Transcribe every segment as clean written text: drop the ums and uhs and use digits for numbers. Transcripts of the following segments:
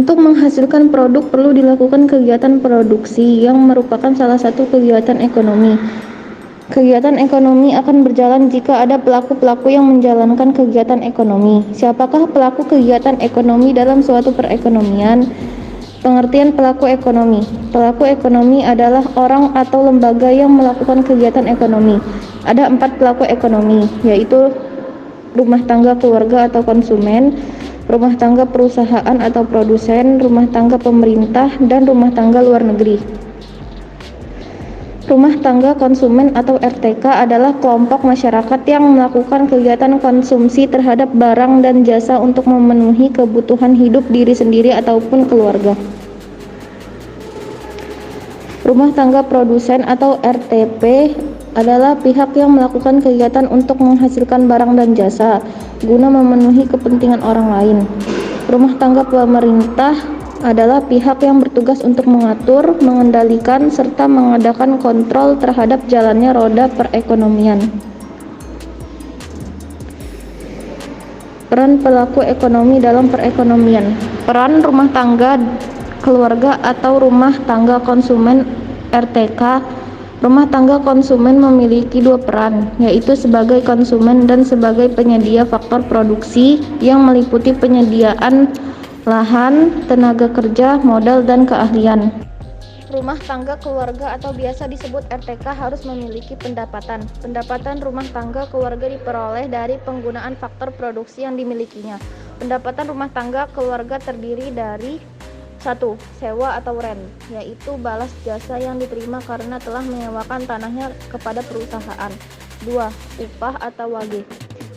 Untuk menghasilkan produk perlu dilakukan kegiatan produksi yang merupakan salah satu kegiatan ekonomi. Kegiatan ekonomi akan berjalan jika ada pelaku-pelaku yang menjalankan kegiatan ekonomi. Siapakah pelaku kegiatan ekonomi dalam suatu perekonomian? Pengertian pelaku ekonomi. Pelaku ekonomi adalah orang atau lembaga yang melakukan kegiatan ekonomi. Ada 4 pelaku ekonomi, yaitu rumah tangga keluarga atau konsumen, rumah tangga perusahaan atau produsen, rumah tangga pemerintah, dan rumah tangga luar negeri. Rumah tangga konsumen atau RTK adalah kelompok masyarakat yang melakukan kegiatan konsumsi terhadap barang dan jasa untuk memenuhi kebutuhan hidup diri sendiri ataupun keluarga. Rumah tangga produsen atau RTP adalah pihak yang melakukan kegiatan untuk menghasilkan barang dan jasa guna memenuhi kepentingan orang lain. Rumah tangga pemerintah adalah pihak yang bertugas untuk mengatur, mengendalikan, serta mengadakan kontrol terhadap jalannya roda perekonomian. Peran pelaku ekonomi dalam perekonomian. Peran rumah tangga keluarga atau rumah tangga konsumen RTK. Rumah tangga konsumen memiliki 2 peran, yaitu sebagai konsumen dan sebagai penyedia faktor produksi yang meliputi penyediaan lahan, tenaga kerja, modal, dan keahlian. Rumah tangga keluarga atau biasa disebut RTK harus memiliki pendapatan. Pendapatan rumah tangga keluarga diperoleh dari penggunaan faktor produksi yang dimilikinya. Pendapatan rumah tangga keluarga terdiri dari 1. Sewa atau rent, yaitu balas jasa yang diterima karena telah menyewakan tanahnya kepada perusahaan. 2. Upah atau wage,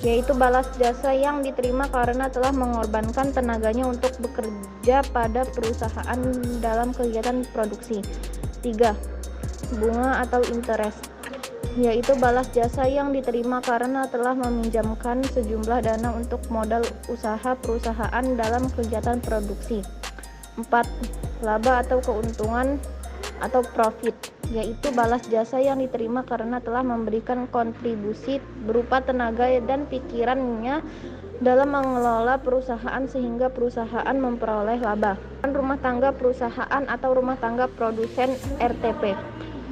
yaitu balas jasa yang diterima karena telah mengorbankan tenaganya untuk bekerja pada perusahaan dalam kegiatan produksi. 3. Bunga atau interest, yaitu balas jasa yang diterima karena telah meminjamkan sejumlah dana untuk modal usaha perusahaan dalam kegiatan produksi. 4. Laba atau keuntungan atau profit, yaitu balas jasa yang diterima karena telah memberikan kontribusi berupa tenaga dan pikirannya dalam mengelola perusahaan sehingga perusahaan memperoleh laba. Rumah tangga perusahaan atau rumah tangga produsen RTP.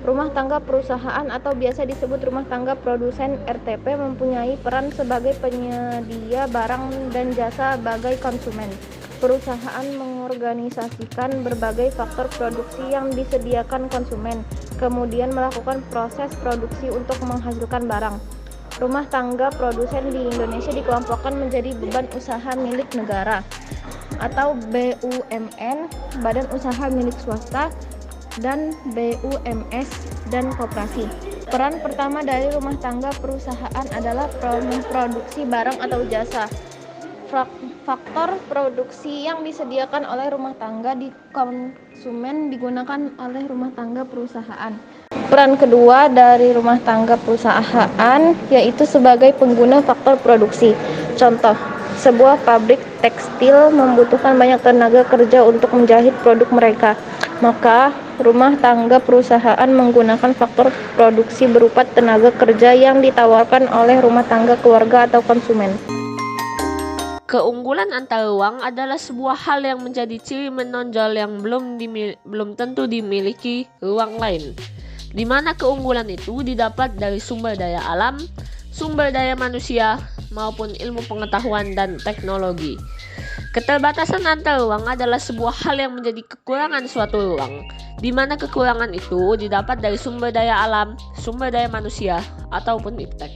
Rumah tangga perusahaan atau biasa disebut rumah tangga produsen RTP mempunyai peran sebagai penyedia barang dan jasa bagi konsumen. Perusahaan mengorganisasikan berbagai faktor produksi yang disediakan konsumen, kemudian melakukan proses produksi untuk menghasilkan barang. Rumah tangga produsen di Indonesia dikelompokkan menjadi beban usaha milik negara atau BUMN, badan usaha milik swasta, dan BUMS dan koperasi. Peran pertama dari rumah tangga perusahaan adalah memproduksi barang atau jasa. Faktor produksi yang disediakan oleh rumah tangga di konsumen digunakan oleh rumah tangga perusahaan. Peran kedua dari rumah tangga perusahaan yaitu sebagai pengguna faktor produksi. Contoh, sebuah pabrik tekstil membutuhkan banyak tenaga kerja untuk menjahit produk mereka. Maka, rumah tangga perusahaan menggunakan faktor produksi berupa tenaga kerja yang ditawarkan oleh rumah tangga keluarga atau konsumen. Keunggulan antar uang adalah sebuah hal yang menjadi ciri menonjol yang belum tentu dimiliki ruang lain, di mana keunggulan itu didapat dari sumber daya alam, sumber daya manusia, maupun ilmu pengetahuan dan teknologi. Keterbatasan antar ruang adalah sebuah hal yang menjadi kekurangan suatu ruang, di mana kekurangan itu didapat dari sumber daya alam, sumber daya manusia, ataupun iptek.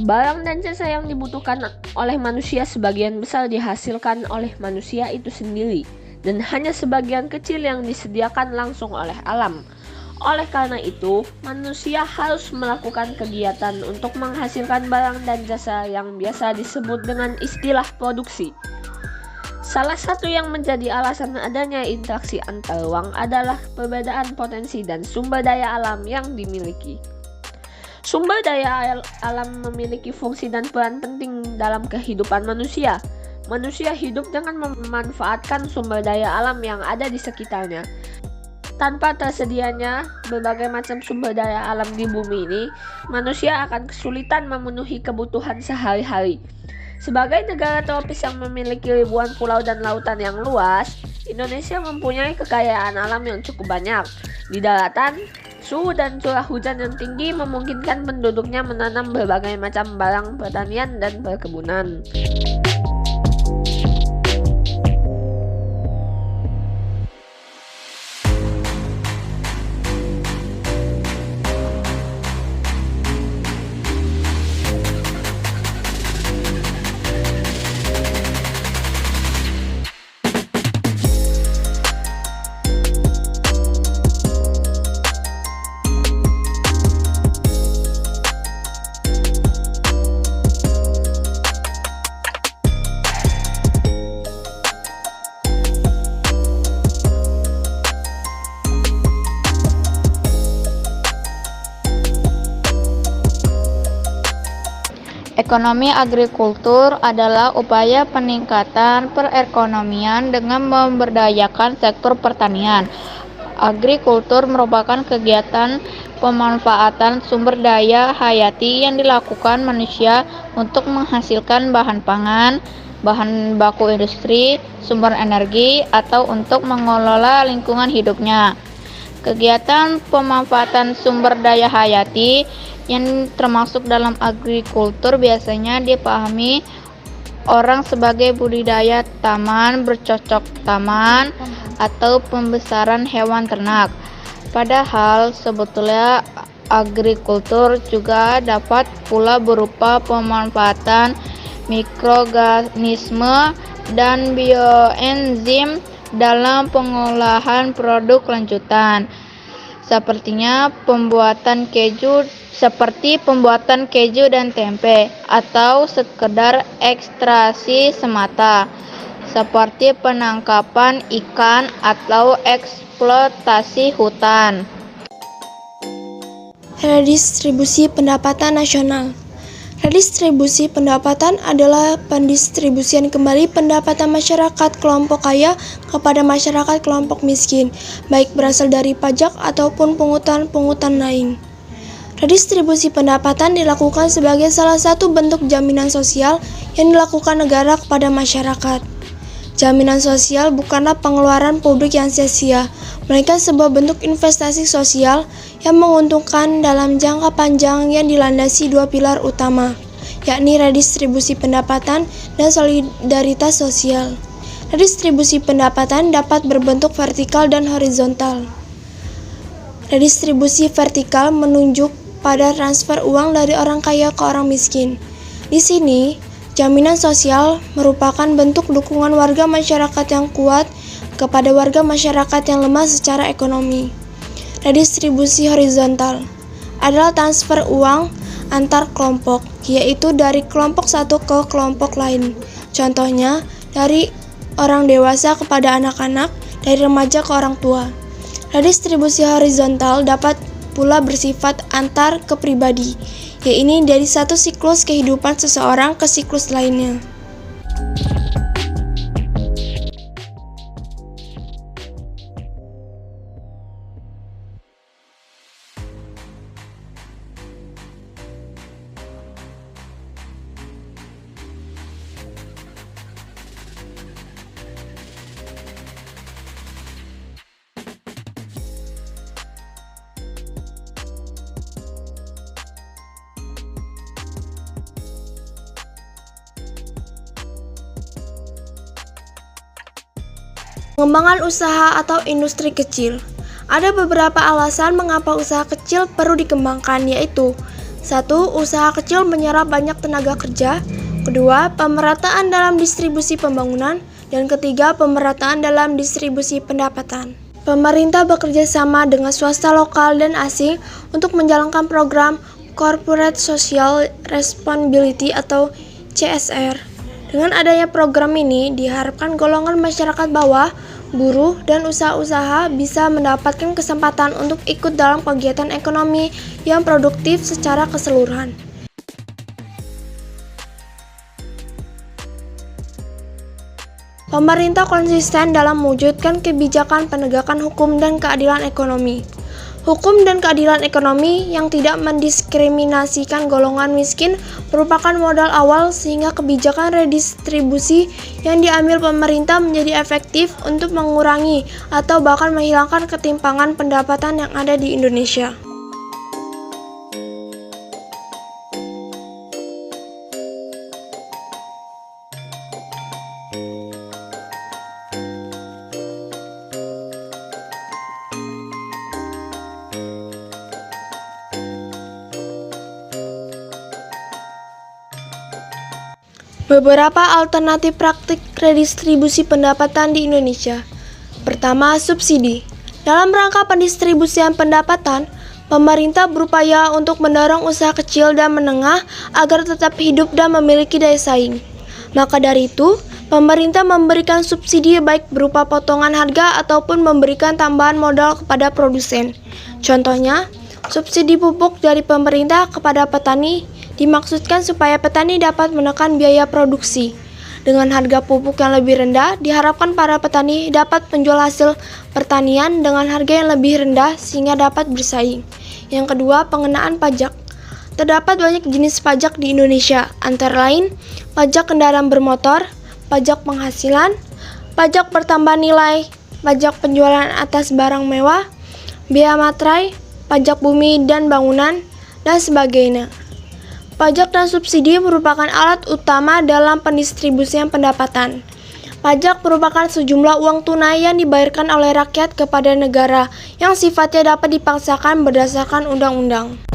Barang dan jasa yang dibutuhkan oleh manusia sebagian besar dihasilkan oleh manusia itu sendiri, dan hanya sebagian kecil yang disediakan langsung oleh alam. Oleh karena itu, manusia harus melakukan kegiatan untuk menghasilkan barang dan jasa yang biasa disebut dengan istilah produksi. Salah satu yang menjadi alasan adanya interaksi antar ruang adalah perbedaan potensi dan sumber daya alam yang dimiliki. Sumber daya alam memiliki fungsi dan peran penting dalam kehidupan manusia. Manusia hidup dengan memanfaatkan sumber daya alam yang ada di sekitarnya. Tanpa tersedianya berbagai macam sumber daya alam di bumi ini, manusia akan kesulitan memenuhi kebutuhan sehari-hari. Sebagai negara tropis yang memiliki ribuan pulau dan lautan yang luas, Indonesia mempunyai kekayaan alam yang cukup banyak. Di daratan, suhu dan curah hujan yang tinggi memungkinkan penduduknya menanam berbagai macam barang pertanian dan perkebunan. Ekonomi agrikultur adalah upaya peningkatan perekonomian dengan memberdayakan sektor pertanian. Agrikultur merupakan kegiatan pemanfaatan sumber daya hayati yang dilakukan manusia untuk menghasilkan bahan pangan, bahan baku industri, sumber energi, atau untuk mengelola lingkungan hidupnya. Kegiatan pemanfaatan sumber daya hayati yang termasuk dalam agrikultur biasanya dipahami orang sebagai budidaya taman, bercocok taman, atau pembesaran hewan ternak. Padahal sebetulnya agrikultur juga dapat pula berupa pemanfaatan mikroorganisme dan bioenzim dalam pengolahan produk lanjutan, seperti pembuatan keju dan tempe, atau sekedar ekstraksi semata, seperti penangkapan ikan atau eksploitasi hutan. Redistribusi pendapatan nasional. Redistribusi pendapatan adalah pendistribusian kembali pendapatan masyarakat kelompok kaya kepada masyarakat kelompok miskin, baik berasal dari pajak ataupun pungutan-pungutan lain. Redistribusi pendapatan dilakukan sebagai salah satu bentuk jaminan sosial yang dilakukan negara kepada masyarakat. Jaminan sosial bukanlah pengeluaran publik yang sia-sia, melainkan sebuah bentuk investasi sosial yang menguntungkan dalam jangka panjang yang dilandasi dua pilar utama, yakni redistribusi pendapatan dan solidaritas sosial. Redistribusi pendapatan dapat berbentuk vertikal dan horizontal. Redistribusi vertikal menunjuk pada transfer uang dari orang kaya ke orang miskin. Di sini, jaminan sosial merupakan bentuk dukungan warga masyarakat yang kuat kepada warga masyarakat yang lemah secara ekonomi. Redistribusi horizontal adalah transfer uang antar kelompok, yaitu dari kelompok satu ke kelompok lain. Contohnya, dari orang dewasa kepada anak-anak, dari remaja ke orang tua. Redistribusi horizontal dapat pula bersifat antar kepribadi, yaitu dari satu siklus kehidupan seseorang ke siklus lainnya. Pengembangan usaha atau industri kecil. Ada beberapa alasan mengapa usaha kecil perlu dikembangkan, yaitu 1. Usaha kecil menyerap banyak tenaga kerja. 2. Pemerataan dalam distribusi pembangunan. Dan ketiga, pemerataan dalam distribusi pendapatan. Pemerintah bekerja sama dengan swasta lokal dan asing untuk menjalankan program Corporate Social Responsibility atau CSR. Dengan adanya program ini, diharapkan golongan masyarakat bawah, buruh, dan usaha-usaha bisa mendapatkan kesempatan untuk ikut dalam kegiatan ekonomi yang produktif secara keseluruhan. Pemerintah konsisten dalam mewujudkan kebijakan penegakan hukum dan keadilan ekonomi. Hukum dan keadilan ekonomi yang tidak mendiskriminasikan golongan miskin merupakan modal awal sehingga kebijakan redistribusi yang diambil pemerintah menjadi efektif untuk mengurangi atau bahkan menghilangkan ketimpangan pendapatan yang ada di Indonesia. Beberapa alternatif praktik redistribusi pendapatan di Indonesia. Pertama, subsidi. Dalam rangka pendistribusian pendapatan, pemerintah berupaya untuk mendorong usaha kecil dan menengah agar tetap hidup dan memiliki daya saing. Maka dari itu, pemerintah memberikan subsidi baik berupa potongan harga ataupun memberikan tambahan modal kepada produsen. Contohnya, subsidi pupuk dari pemerintah kepada petani dimaksudkan supaya petani dapat menekan biaya produksi. Dengan harga pupuk yang lebih rendah, diharapkan para petani dapat menjual hasil pertanian dengan harga yang lebih rendah sehingga dapat bersaing. Yang kedua, pengenaan pajak. Terdapat banyak jenis pajak di Indonesia, antara lain pajak kendaraan bermotor, pajak penghasilan, pajak pertambahan nilai, pajak penjualan atas barang mewah, bea materai, pajak bumi dan bangunan, dan sebagainya. Pajak dan subsidi merupakan alat utama dalam pendistribusian pendapatan. Pajak merupakan sejumlah uang tunai yang dibayarkan oleh rakyat kepada negara yang sifatnya dapat dipaksakan berdasarkan undang-undang.